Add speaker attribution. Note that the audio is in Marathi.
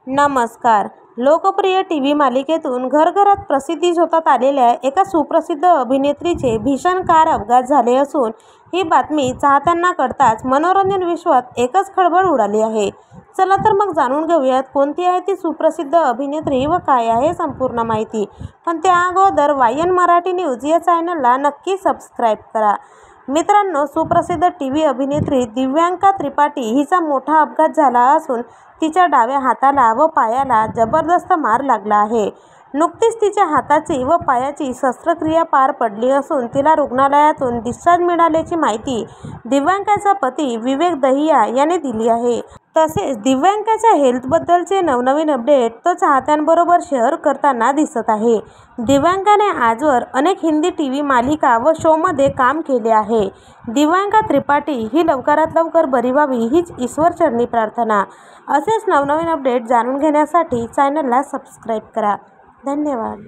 Speaker 1: नमस्कार. लोकप्रिय टीव्ही मालिकेतून घरघरात प्रसिद्धी शोधात आलेल्या एका सुप्रसिद्ध अभिनेत्रीचे भीषण कार अपघात झाले असून ही बातमी चाहत्यांना कळताच मनोरंजन विश्वात एकच खळबळ उडाली आहे. चला तर मग जाणून घेऊयात कोणती आहे ती सुप्रसिद्ध अभिनेत्री व काय आहे संपूर्ण माहिती. पण त्या अगोदर वायन मराठी न्यूज या चॅनलला नक्की सबस्क्राईब करा. मित्रांनो, सुप्रसिद्ध टीव्ही अभिनेत्री दिव्यांका त्रिपाठी हिचा मोठा अपघात झाला असून तिच्या डाव्या हाताला व पायाला जबरदस्त मार लागला आहे. नुकतीच तिच्या हाताची व पायाची शस्त्रक्रिया पार पडली असून तिला रुग्णालयातून डिस्चार्ज मिळाल्याची माहिती दिव्यांकाचा पती विवेक दहिया याने दिली आहे. तसेच दिव्यांकाच्या हेल्थबद्दलचे नवनवीन अपडेट तो चाहत्यांबरोबर शेअर करताना दिसत आहे. दिव्यांकाने आजवर अनेक हिंदी टीव्ही मालिका व शोमध्ये काम केले आहे. दिव्यांका त्रिपाठी ही लवकरात लवकर बरी व्हावी हीच ईश्वरचरणी प्रार्थना. असेच नवनवीन अपडेट जाणून घेण्यासाठी चॅनलला सबस्क्राईब करा. धन्यवाद.